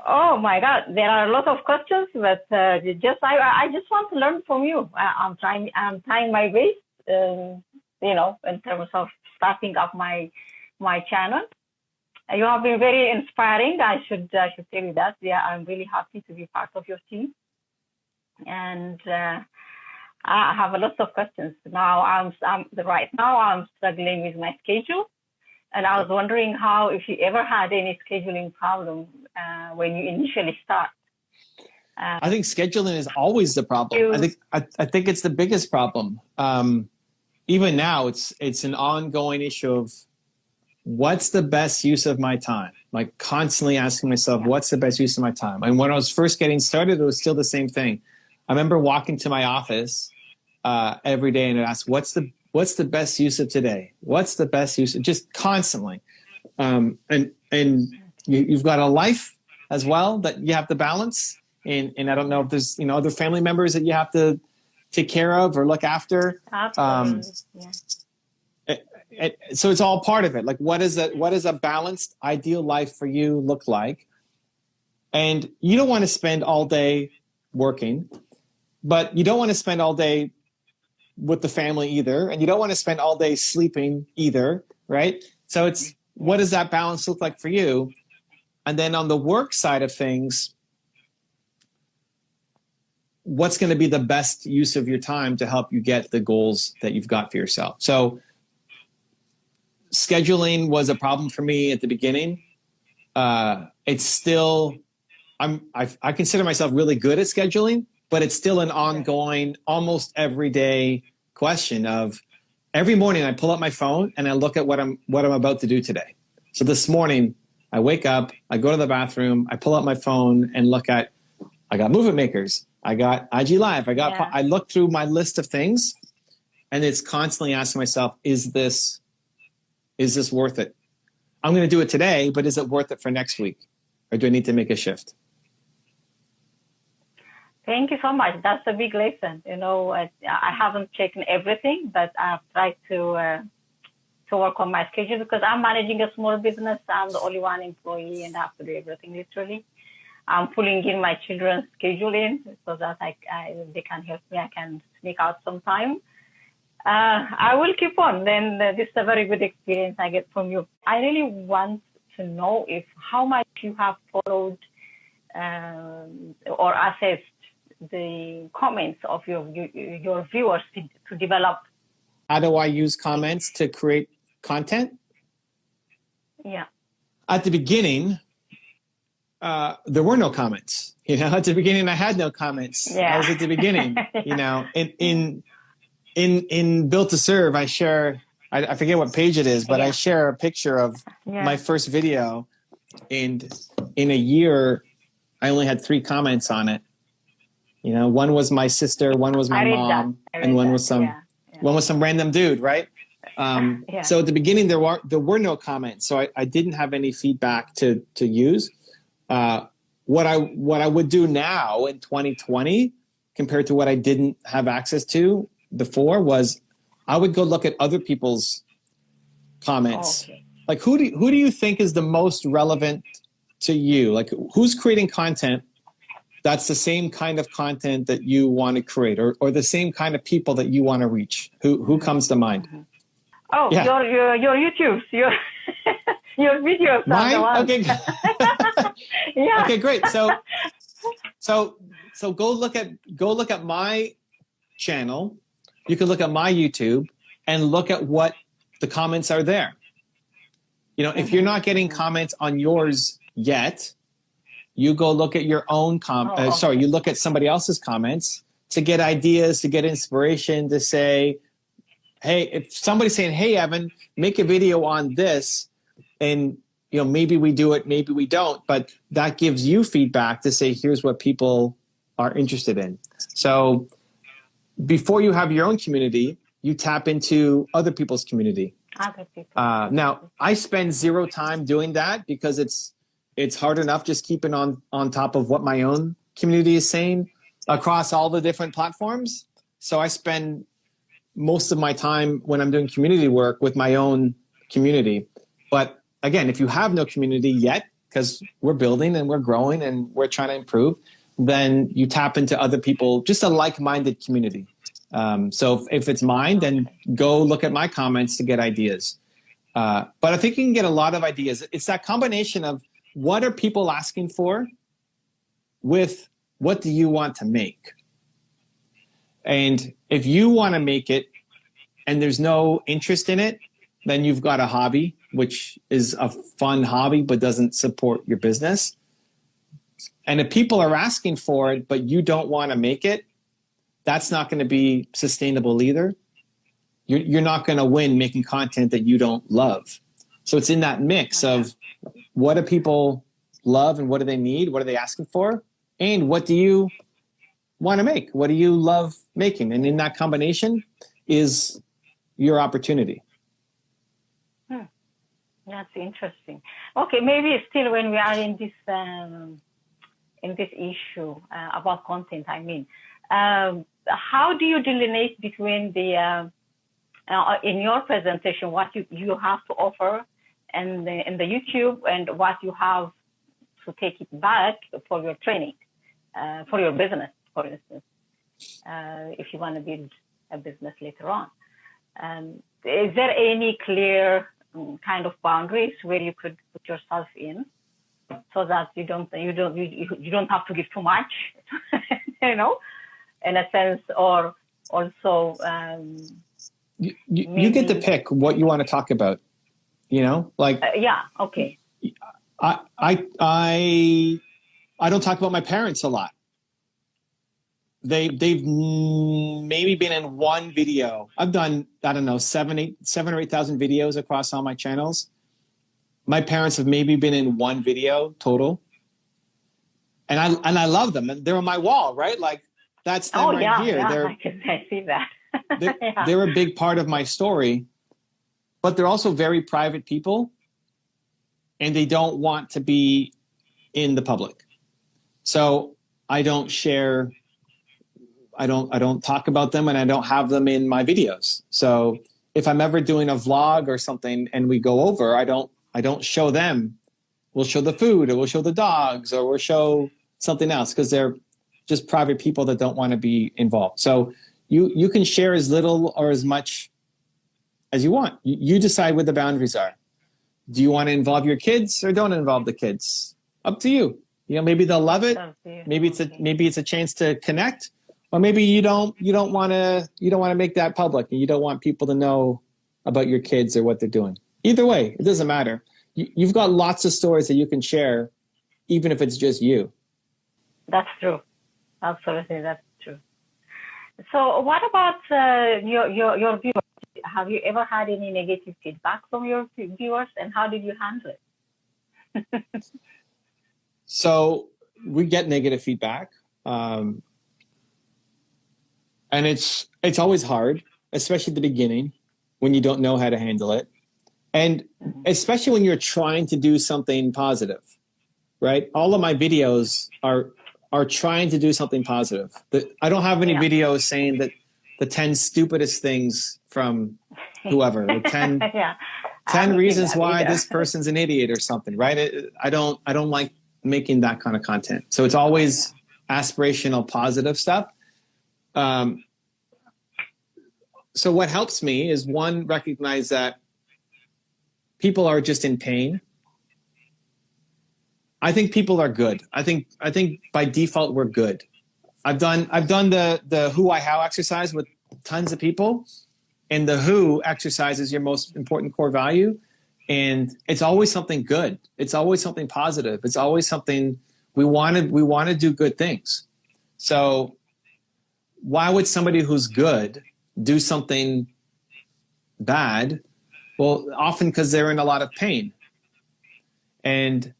Oh my God, there are a lot of questions, but I just want to learn from you. I'm trying my best, in terms of starting up my channel. You have been very inspiring. I should tell you that. Yeah, I'm really happy to be part of your team, and I have a lot of questions. Right now I'm struggling with my schedule, and I was wondering how if you ever had any scheduling problem when you initially start. I think scheduling is always the problem. I think it's the biggest problem. Even now, it's an ongoing issue of what's the best use of my time? Like constantly asking myself, what's the best use of my time? And when I was first getting started, it was still the same thing. I remember walking to my office every day and I'd ask, what's the best use of today? What's the best use? Just constantly. And you've got a life as well that you have to balance. And I don't know if there's, other family members that you have to take care of or look after. Absolutely. So it's all part of it. Like, what is a balanced, ideal life for you look like? And you don't want to spend all day working, but you don't want to spend all day with the family either. And you don't want to spend all day sleeping either, right? So it's, what does that balance look like for you? And then on the work side of things, what's going to be the best use of your time to help you get the goals that you've got for yourself? So scheduling was a problem for me at the beginning. It's still, I consider myself really good at scheduling, but it's still an ongoing, almost everyday question of every morning I pull up my phone and I look at what I'm about to do today. So this morning I wake up, I go to the bathroom, I pull up my phone and look at, I got Movement Makers, I got IG Live, I look through my list of things and it's constantly asking myself, is this worth it? I'm going to do it today, but is it worth it for next week? Or do I need to make a shift? Thank you so much. That's a big lesson. I haven't taken everything, but I've tried to work on my schedule because I'm managing a small business. I'm the only one employee and I have to do everything literally. I'm pulling in my children's schedule in so that they can help me. I can sneak out some time. I will keep on. Then this is a very good experience I get from you. I really want to know how much you have followed or assessed the comments of your viewers to develop. How do I use comments to create content? Yeah. At the beginning, there were no comments. At the beginning, I had no comments. Yeah. I was at the beginning. In Built to Serve, I share, I forget what page it is, but I share a picture of my first video. And in a year, I only had 3 comments on it. One was my sister, one was my mom, and one was some random dude, right? So at the beginning, there were no comments. So I didn't have any feedback to use. What I would do now in 2020 compared to what I didn't have access to before was I would go look at other people's comments. Okay. Like who do you think is the most relevant to you? Like who's creating content that's the same kind of content that you want to create or the same kind of people that you want to reach? Who comes to mind? Oh, your YouTubes, your videos. Mine? Okay. Yeah. Okay, great. So go look at my channel. You can look at my YouTube and look at what the comments are there. If you're not getting comments on yours yet, you go look at your own you look at somebody else's comments to get ideas, to get inspiration, to say, hey, if somebody's saying, hey, Evan, make a video on this, and maybe we do it, maybe we don't, but that gives you feedback to say, here's what people are interested in. So before you have your own community, you tap into other people's community. Other people. Now, I spend 0 time doing that because it's hard enough just keeping on top of what my own community is saying across all the different platforms. So I spend most of my time when I'm doing community work with my own community. But again, if you have no community yet, because we're building and we're growing and we're trying to improve, then you tap into other people, just a like-minded community. So if it's mine, then go look at my comments to get ideas. But I think you can get a lot of ideas. It's that combination of what are people asking for with what do you want to make? And if you want to make it and there's no interest in it, then you've got a hobby, which is a fun hobby but doesn't support your business. And if people are asking for it but you don't want to make it, that's not going to be sustainable either. You're not going to win making content that you don't love. So it's in that mix of what do people love and what do they need? What are they asking for? And what do you want to make? What do you love making? And in that combination is your opportunity. That's interesting. Okay, maybe still when we are in this issue about content, I mean, how do you delineate between the in your presentation what you have to offer and in the YouTube and what you have to take it back for your training, for your business, for instance, if you want to build a business later on? Is there any clear kind of boundaries where you could put yourself in, so that you don't have to give too much, in a sense, or also you get to pick what you want to talk about, like yeah, okay. I don't talk about my parents a lot. They've maybe been in one video. I've done, I don't know, 7,000 or 8,000 videos across all my channels. My parents have maybe been in one video total. And I love them. And they're on my wall, right? Like that's them here. Yeah, I see that. They're a big part of my story, but they're also very private people and they don't want to be in the public. So I don't share, I don't talk about them and I don't have them in my videos. So if I'm ever doing a vlog or something and we go over, I don't show them. We'll show the food or we'll show the dogs or we'll show something else because they're just private people that don't want to be involved. So you can share as little or as much as you want. You decide what the boundaries are. Do you want to involve your kids or don't involve the kids? Up to you. Maybe they'll love it. Maybe it's a chance to connect, or maybe you don't want to make that public and you don't want people to know about your kids or what they're doing. Either way, it doesn't matter. You've got lots of stories that you can share, even if it's just you. That's true. Absolutely, that's true. So what about your viewers? Have you ever had any negative feedback from your viewers, and how did you handle it? So we get negative feedback, and it's always hard, especially at the beginning when you don't know how to handle it, and especially when you're trying to do something positive, right? All of my videos are trying to do something positive. I don't have any videos saying that the 10 stupidest things from whoever, or 10 reasons why this person's an idiot or something, right? I don't like making that kind of content. So it's always aspirational, positive stuff. So what helps me is, one, recognize that people are just in pain. I think people are good. I think by default we're good. I've done the who, why, how exercise with tons of people, and the who exercise is your most important core value, and it's always something good. It's always something positive. It's always something we want to do good things. So why would somebody who's good do something bad? Well, often because they're in a lot of pain. And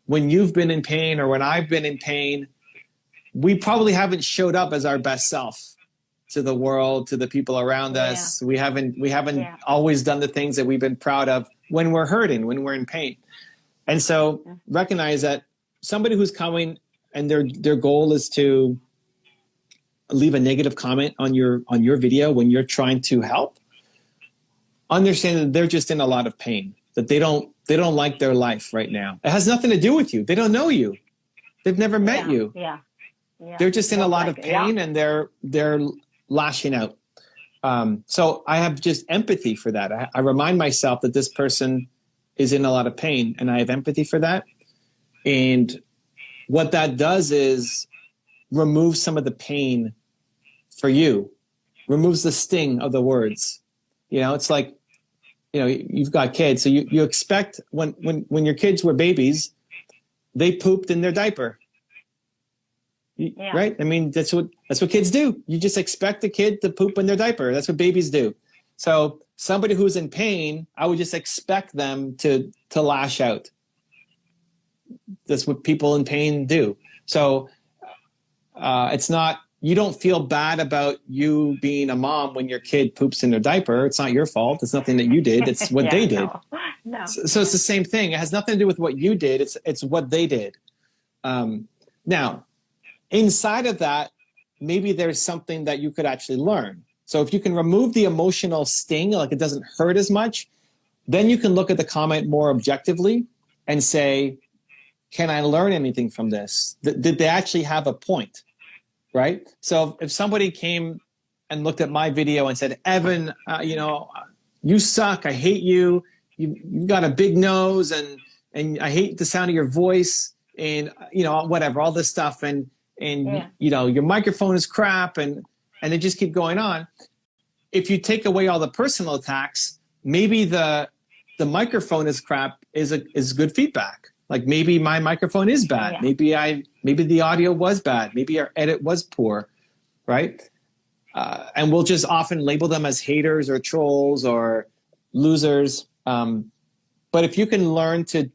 when you've been in pain or when I've been in pain, we probably haven't showed up as our best self to the world, to the people around us. We haven't always done the things that we've been proud of when we're hurting, when we're in pain. And so recognize that somebody who's coming and their goal is to leave a negative comment on your video when you're trying to help, understand that they're just in a lot of pain, that they don't they don't like their life right now. It has nothing to do with you. They don't know you. They've never met you. Yeah. They're just in a lot of pain, and they're lashing out. So I have just empathy for that. I remind myself that this person is in a lot of pain, and I have empathy for that. And what that does is remove some of the pain for you, removes the sting of the words. You know, it's like, you know, you've got kids, so you expect when your kids were babies, they pooped in their diaper. Right? I mean, that's what kids do. You just expect a kid to poop in their diaper. That's what babies do. So somebody who's in pain, I would just expect them to lash out. That's what people in pain do. So it's not, you don't feel bad about you being a mom when your kid poops in their diaper. It's not your fault. It's nothing that you did. It's what they did. No. So it's the same thing. It has nothing to do with what you did. It's what they did. Now, inside of that, maybe there's something that you could actually learn. So if you can remove the emotional sting, like it doesn't hurt as much, then you can look at the comment more objectively and say, can I learn anything from this? Did they actually have a point? Right? So if somebody came and looked at my video and said, Evan, you know, you suck. I hate you. You've got a big nose and I hate the sound of your voice and, you know, whatever, all this stuff. And you know, your microphone is crap and they just keep going on. If you take away all the personal attacks, maybe the microphone is crap is good feedback. Like maybe my microphone is bad. Yeah. Maybe the audio was bad. Maybe our edit was poor, right? And we'll just often label them as haters or trolls or losers. But if you can learn to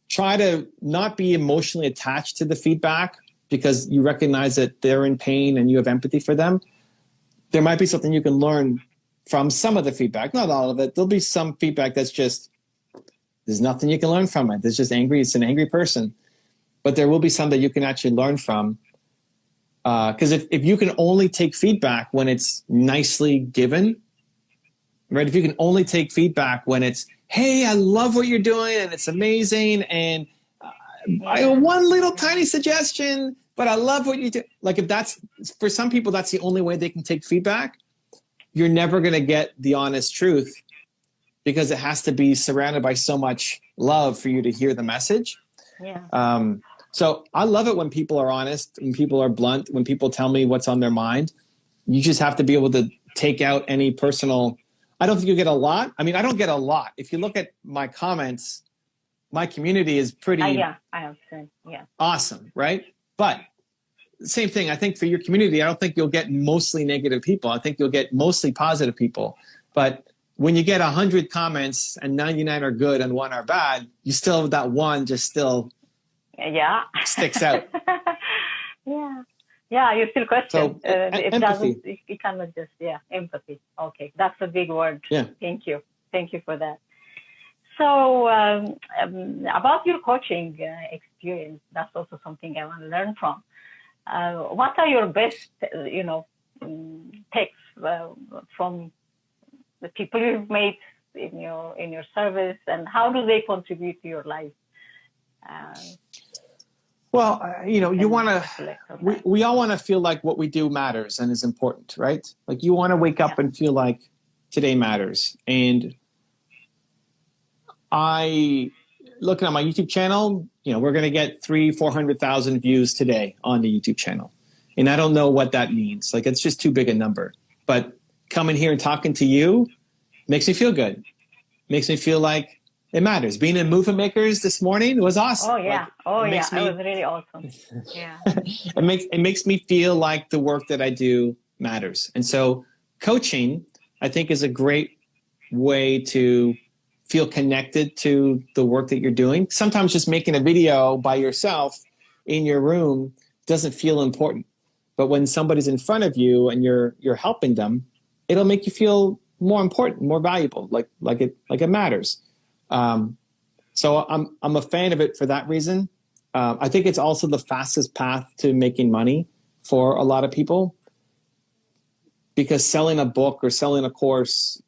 try to not be emotionally attached to the feedback because you recognize that they're in pain and you have empathy for them, there might be something you can learn from some of the feedback. Not all of it. There'll be some feedback that's just, there's nothing you can learn from it. It's just angry. It's an angry person. But there will be some that you can actually learn from. Because if you can only take feedback when it's nicely given, right? If you can only take feedback when it's, hey, I love what you're doing and it's amazing. And I have one little tiny suggestion, but I love what you do. Like if that's, for some people, that's the only way they can take feedback. You're never going to get the honest truth because it has to be surrounded by so much love for you to hear the message. Yeah. So I love it when people are honest, when people are blunt, when people tell me what's on their mind. You just have to be able to take out any personal. I don't think you get a lot. I mean, I don't get a lot. If you look at my comments, my community is pretty I have seen. Awesome, right? But same thing. I think for your community, I don't think you'll get mostly negative people. I think you'll get mostly positive people. But when you get 100 comments and 99 are good and 1 are bad, you still have that one just still sticks out. You still question. So, it empathy. Doesn't, it cannot just, empathy. Okay, that's a big word. Yeah. Thank you for that. So about your coaching experience, that's also something I want to learn from. What are your best, takes from the people you've met in your service, and how do they contribute to your life? Well, you want to, we all want to feel like what we do matters and is important, right? Like you want to wake up and feel like today matters. And looking at my YouTube channel, we're going to get 300,000-400,000 views today on the YouTube channel. And I don't know what that means. Like, it's just too big a number. But coming here and talking to you makes me feel good. Makes me feel like it matters. Being in Movement Makers this morning was awesome. Oh, yeah. Like, it was really awesome. Yeah. It makes me feel like the work that I do matters. And so coaching, I think, is a great way to feel connected to the work that you're doing. Sometimes just making a video by yourself in your room doesn't feel important. But when somebody's in front of you and you're helping them, it'll make you feel more important, more valuable, like it matters. So I'm a fan of it for that reason. I think it's also the fastest path to making money for a lot of people, because selling a book or selling a course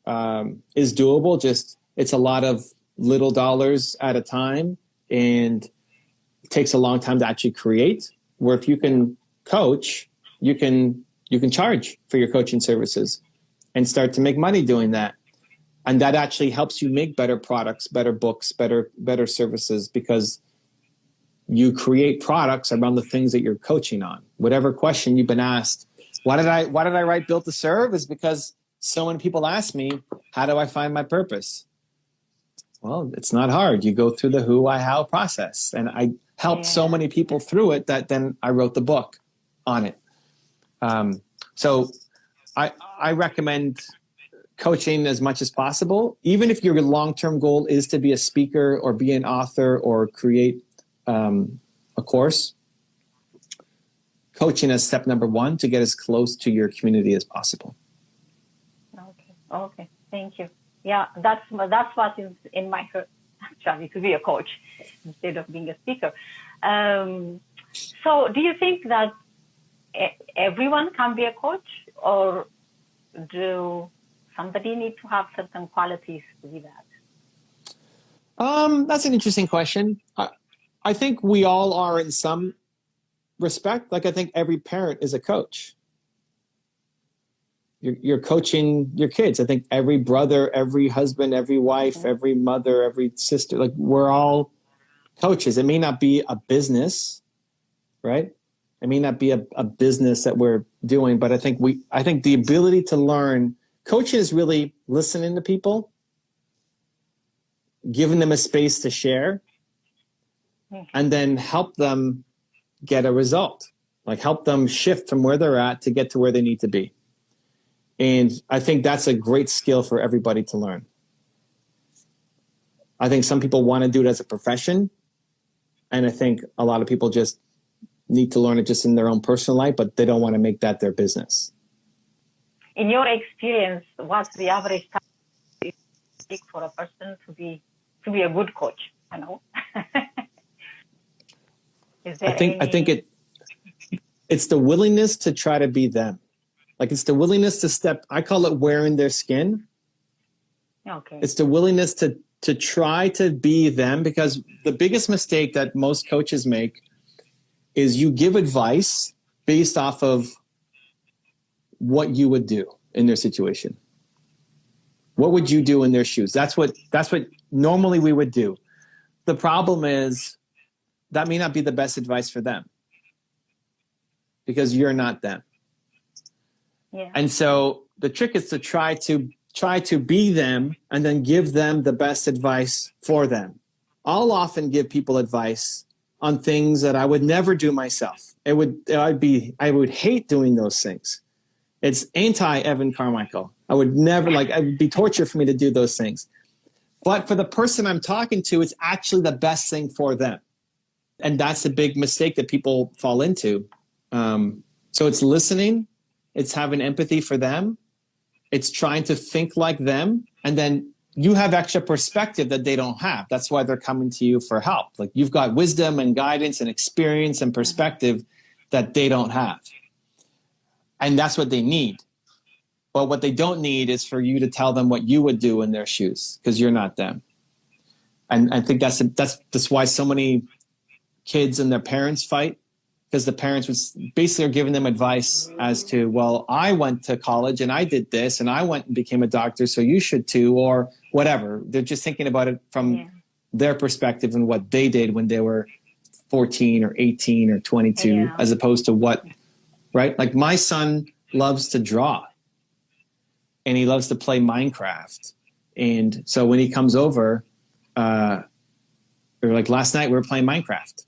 is doable. Just it's a lot of little dollars at a time, and it takes a long time to actually create. Where if you can coach, you can charge for your coaching services and start to make money doing that. And that actually helps you make better products, better books, better services, because you create products around the things that you're coaching on. Whatever question you've been asked, why did I write Built to Serve, is because so many people ask me, how do I find my purpose? Well, it's not hard. You go through the who, why, how process. And I helped so many people through it that then I wrote the book on it. So I recommend coaching as much as possible, even if your long-term goal is to be a speaker or be an author or create a course. Coaching is step number one to get as close to your community as possible. Okay. Thank you. Yeah, that's what is in my heart, actually, to be a coach instead of being a speaker. So do you think that everyone can be a coach, or do somebody need to have certain qualities to be that? That's an interesting question. I think we all are in some respect. Like, I think every parent is a coach. You're coaching your kids. I think every brother, every husband, every wife, every mother, every sister, like, we're all coaches. It may not be a business, right? It may not be a business that we're doing, but I think the ability to learn, coaching is really listening to people, giving them a space to share, and then help them get a result, like help them shift from where they're at to get to where they need to be. And I think that's a great skill for everybody to learn. I think some people want to do it as a profession, and I think a lot of people just need to learn it just in their own personal life, but they don't want to make that their business. In your experience, what's the average time it takes for a person to be a good coach? You know, I think it's the willingness to try to be them. Like, it's the willingness to step, I call it wearing their skin. Okay. It's the willingness to try to be them, because the biggest mistake that most coaches make is you give advice based off of what you would do in their situation. What would you do in their shoes? That's what normally we would do. The problem is that may not be the best advice for them, because you're not them. Yeah. And so the trick is to try to be them and then give them the best advice for them. I'll often give people advice on things that I would never do myself. I would hate doing those things. It's anti-Evan Carmichael. I would never, it would be torture for me to do those things. But for the person I'm talking to, it's actually the best thing for them. And that's a big mistake that people fall into. So it's listening. It's having empathy for them. It's trying to think like them. And then you have extra perspective that they don't have. That's why they're coming to you for help. Like, you've got wisdom and guidance and experience and perspective that they don't have. And that's what they need. But what they don't need is for you to tell them what you would do in their shoes, because you're not them. And I think that's why so many kids and their parents fight, because the parents basically are giving them advice as to, well, I went to college and I did this and I went and became a doctor, so you should too, or whatever. They're just thinking about it from their perspective and what they did when they were 14 or 18 or 22, as opposed to what, right? Like, my son loves to draw and he loves to play Minecraft. And so when he comes over, or like last night we were playing Minecraft.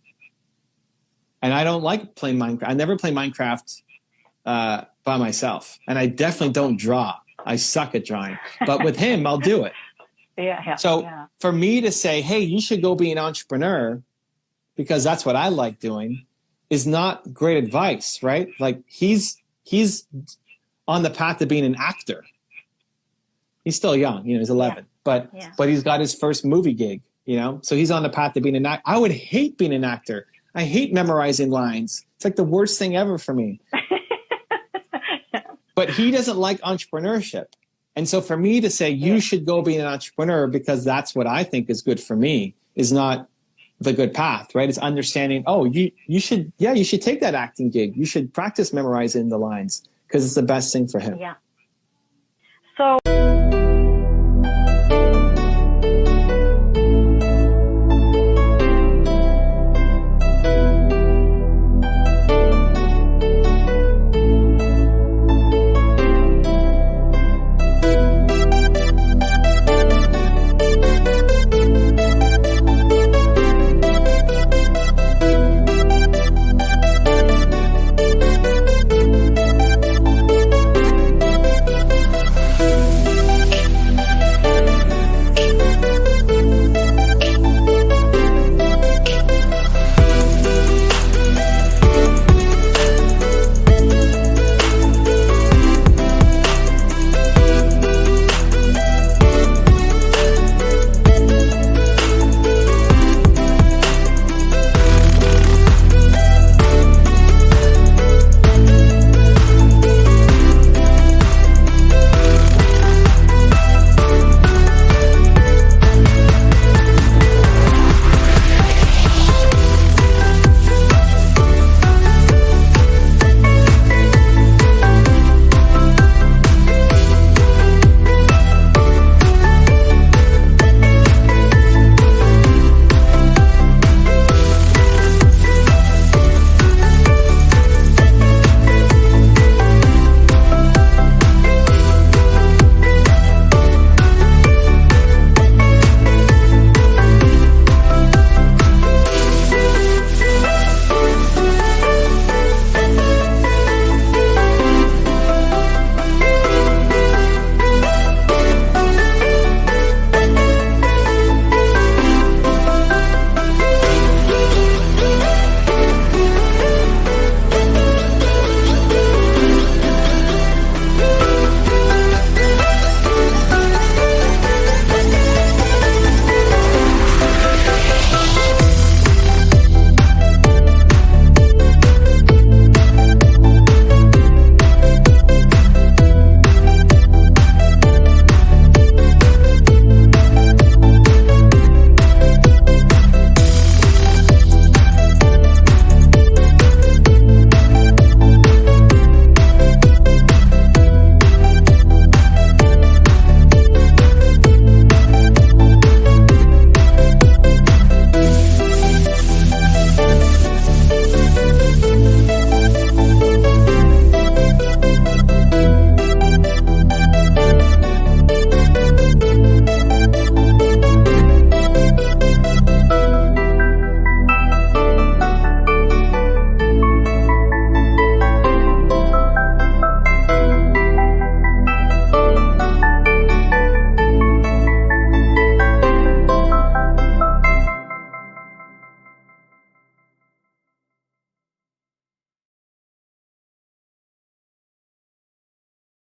And I don't like playing Minecraft. I never play Minecraft by myself. And I definitely don't draw. I suck at drawing. But with him, I'll do it. So for me to say, hey, you should go be an entrepreneur because that's what I like doing, is not great advice, right? Like, he's on the path to being an actor. He's still young, he's 11, but he's got his first movie gig, so he's on the path to being an actor. I would hate being an actor. I hate memorizing lines. It's like the worst thing ever for me. But he doesn't like entrepreneurship. And so for me to say you should go be an entrepreneur because that's what I think is good for me is not the good path, right? It's understanding, oh, you should take that acting gig. You should practice memorizing the lines because it's the best thing for him. Yeah. So